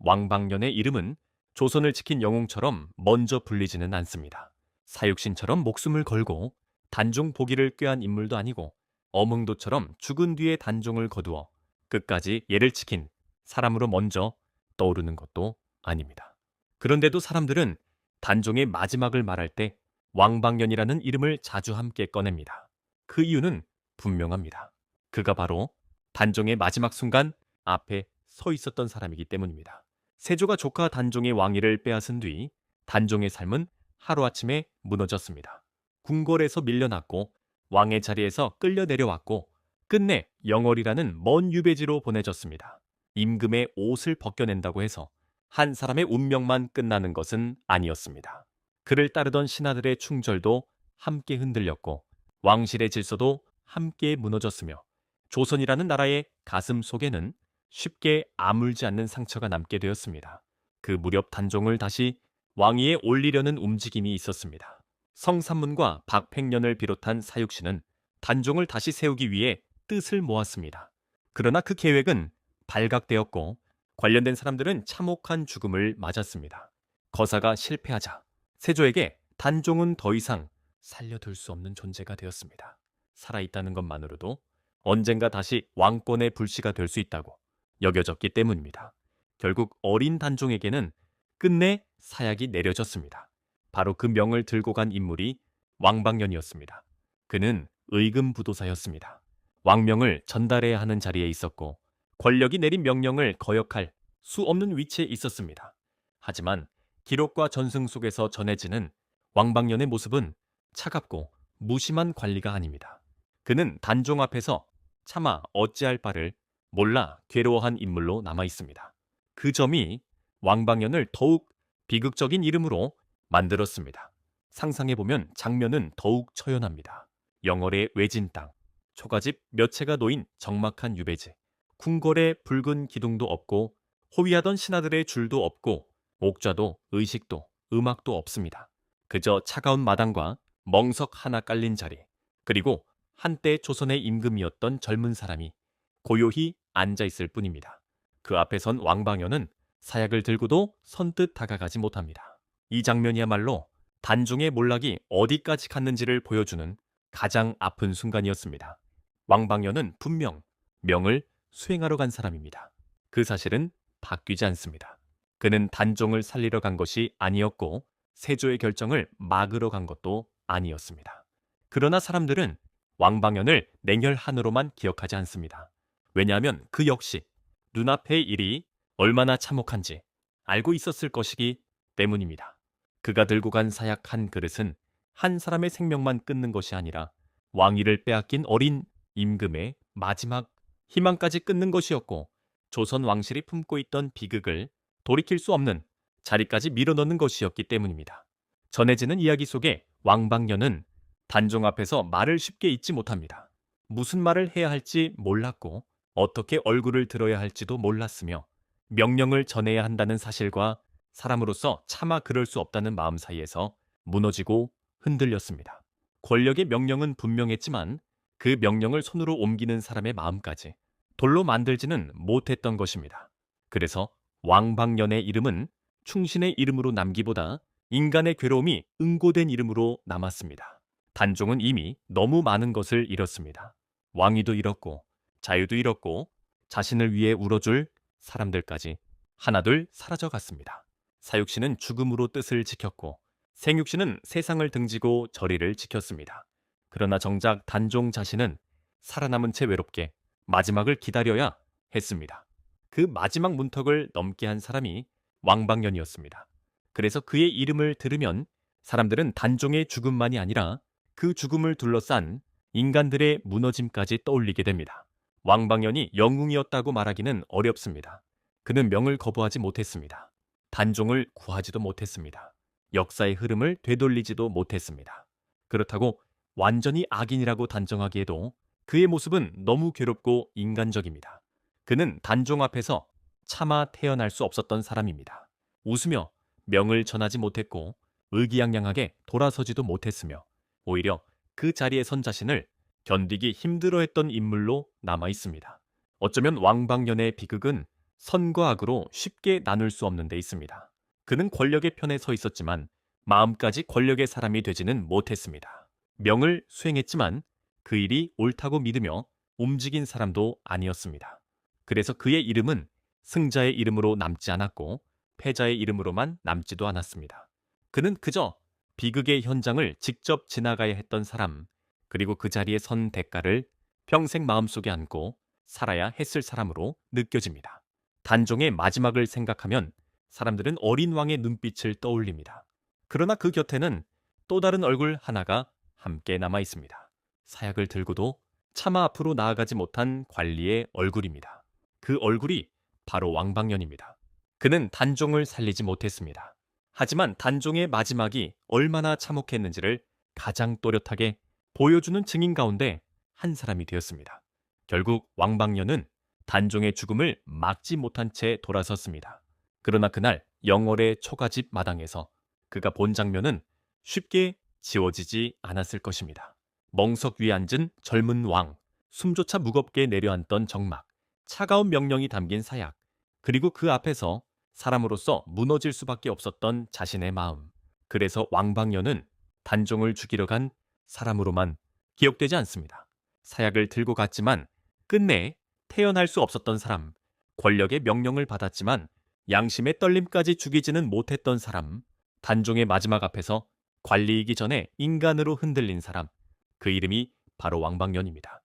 왕방년의 이름은 조선을 지킨 영웅처럼 먼저 불리지는 않습니다. 사육신처럼 목숨을 걸고 단종 보기를 꾀한 인물도 아니고 엄흥도처럼 죽은 뒤에 단종을 거두어 끝까지 예를 지킨 사람으로 먼저 떠오르는 것도 아닙니다. 그런데도 사람들은 단종의 마지막을 말할 때 왕방년이라는 이름을 자주 함께 꺼냅니다. 그 이유는 분명합니다. 그가 바로 단종의 마지막 순간 앞에 서 있었던 사람이기 때문입니다. 세조가 조카 단종의 왕위를 빼앗은 뒤 단종의 삶은 하루아침에 무너졌습니다. 궁궐에서 밀려났고 왕의 자리에서 끌려 내려왔고 끝내 영월이라는 먼 유배지로 보내졌습니다. 임금의 옷을 벗겨낸다고 해서 한 사람의 운명만 끝나는 것은 아니었습니다. 그를 따르던 신하들의 충절도 함께 흔들렸고 왕실의 질서도 함께 무너졌으며 조선이라는 나라의 가슴 속에는 쉽게 아물지 않는 상처가 남게 되었습니다. 그 무렵 단종을 다시 왕위에 올리려는 움직임이 있었습니다. 성삼문과 박팽년을 비롯한 사육신은 단종을 다시 세우기 위해 뜻을 모았습니다. 그러나 그 계획은 발각되었고 관련된 사람들은 참혹한 죽음을 맞았습니다. 거사가 실패하자 세조에게 단종은 더 이상 살려둘 수 없는 존재가 되었습니다. 살아있다는 것만으로도 언젠가 다시 왕권의 불씨가 될 수 있다고 여겨졌기 때문입니다. 결국 어린 단종에게는 끝내 사약이 내려졌습니다. 바로 그 명을 들고 간 인물이 왕방년이었습니다. 그는 의금부도사였습니다. 왕명을 전달해야 하는 자리에 있었고 권력이 내린 명령을 거역할 수 없는 위치에 있었습니다. 하지만 기록과 전승 속에서 전해지는 왕방년의 모습은 차갑고 무심한 관리가 아닙니다. 그는 단종 앞에서 차마 어찌할 바를 몰라 괴로워한 인물로 남아 있습니다. 그 점이 왕방년을 더욱 비극적인 이름으로 만들었습니다. 상상해보면 장면은 더욱 처연합니다. 영월의 외진 땅, 초가집 몇 채가 놓인 적막한 유배지, 궁궐에 붉은 기둥도 없고 호위하던 신하들의 줄도 없고 옥좌도 의식도 음악도 없습니다. 그저 차가운 마당과 멍석 하나 깔린 자리, 그리고 한때 조선의 임금이었던 젊은 사람이 고요히 앉아있을 뿐입니다. 그 앞에 선 왕방년은 사약을 들고도 선뜻 다가가지 못합니다. 이 장면이야말로 단종의 몰락이 어디까지 갔는지를 보여주는 가장 아픈 순간이었습니다. 왕방년은 분명 명을 수행하러 간 사람입니다. 그 사실은 바뀌지 않습니다. 그는 단종을 살리러 간 것이 아니었고 세조의 결정을 막으러 간 것도 아니었습니다. 그러나 사람들은 왕방년을 냉혈한으로만 기억하지 않습니다. 왜냐하면 그 역시 눈앞의 일이 얼마나 참혹한지 알고 있었을 것이기 때문입니다. 그가 들고 간 사약 한 그릇은 한 사람의 생명만 끊는 것이 아니라 왕위를 빼앗긴 어린 임금의 마지막 희망까지 끊는 것이었고 조선 왕실이 품고 있던 비극을 돌이킬 수 없는 자리까지 밀어넣는 것이었기 때문입니다. 전해지는 이야기 속에 왕방년은 단종 앞에서 말을 쉽게 잇지 못합니다. 무슨 말을 해야 할지 몰랐고 어떻게 얼굴을 들어야 할지도 몰랐으며 명령을 전해야 한다는 사실과 사람으로서 차마 그럴 수 없다는 마음 사이에서 무너지고 흔들렸습니다. 권력의 명령은 분명했지만 그 명령을 손으로 옮기는 사람의 마음까지 돌로 만들지는 못했던 것입니다. 그래서 왕방년의 이름은 충신의 이름으로 남기보다 인간의 괴로움이 응고된 이름으로 남았습니다. 단종은 이미 너무 많은 것을 잃었습니다. 왕위도 잃었고 자유도 잃었고 자신을 위해 울어줄 사람들까지 하나둘 사라져갔습니다. 사육신은 죽음으로 뜻을 지켰고 생육신은 세상을 등지고 저리를 지켰습니다. 그러나 정작 단종 자신은 살아남은 채 외롭게 마지막을 기다려야 했습니다. 그 마지막 문턱을 넘게 한 사람이 왕방년이었습니다. 그래서 그의 이름을 들으면 사람들은 단종의 죽음만이 아니라 그 죽음을 둘러싼 인간들의 무너짐까지 떠올리게 됩니다. 왕방년이 영웅이었다고 말하기는 어렵습니다. 그는 명을 거부하지 못했습니다. 단종을 구하지도 못했습니다. 역사의 흐름을 되돌리지도 못했습니다. 그렇다고 완전히 악인이라고 단정하기에도 그의 모습은 너무 괴롭고 인간적입니다. 그는 단종 앞에서 차마 태어날 수 없었던 사람입니다. 웃으며 명을 전하지 못했고 의기양양하게 돌아서지도 못했으며 오히려 그 자리에 선 자신을 견디기 힘들어했던 인물로 남아 있습니다. 어쩌면 왕방년의 비극은 선과 악으로 쉽게 나눌 수 없는 데 있습니다. 그는 권력의 편에 서 있었지만 마음까지 권력의 사람이 되지는 못했습니다. 명을 수행했지만 그 일이 옳다고 믿으며 움직인 사람도 아니었습니다. 그래서 그의 이름은 승자의 이름으로 남지 않았고 패자의 이름으로만 남지도 않았습니다. 그는 그저 비극의 현장을 직접 지나가야 했던 사람, 그리고 그 자리에 선 대가를 평생 마음속에 안고 살아야 했을 사람으로 느껴집니다. 단종의 마지막을 생각하면 사람들은 어린 왕의 눈빛을 떠올립니다. 그러나 그 곁에는 또 다른 얼굴 하나가 함께 남아 있습니다. 사약을 들고도 차마 앞으로 나아가지 못한 관리의 얼굴입니다. 그 얼굴이 바로 왕방년입니다. 그는 단종을 살리지 못했습니다. 하지만 단종의 마지막이 얼마나 참혹했는지를 가장 또렷하게 보여주는 증인 가운데 한 사람이 되었습니다. 결국 왕방년은 단종의 죽음을 막지 못한 채 돌아섰습니다. 그러나 그날 영월의 초가집 마당에서 그가 본 장면은 쉽게 지워지지 않았을 것입니다. 멍석 위에 앉은 젊은 왕, 숨조차 무겁게 내려앉던 정막, 차가운 명령이 담긴 사약, 그리고 그 앞에서 사람으로서 무너질 수밖에 없었던 자신의 마음. 그래서 왕방년은 단종을 죽이러 간 사람으로만 기억되지 않습니다. 사약을 들고 갔지만 끝내 태어날 수 없었던 사람, 권력의 명령을 받았지만 양심의 떨림까지 죽이지는 못했던 사람, 단종의 마지막 앞에서 관리이기 전에 인간으로 흔들린 사람, 그 이름이 바로 왕방년입니다.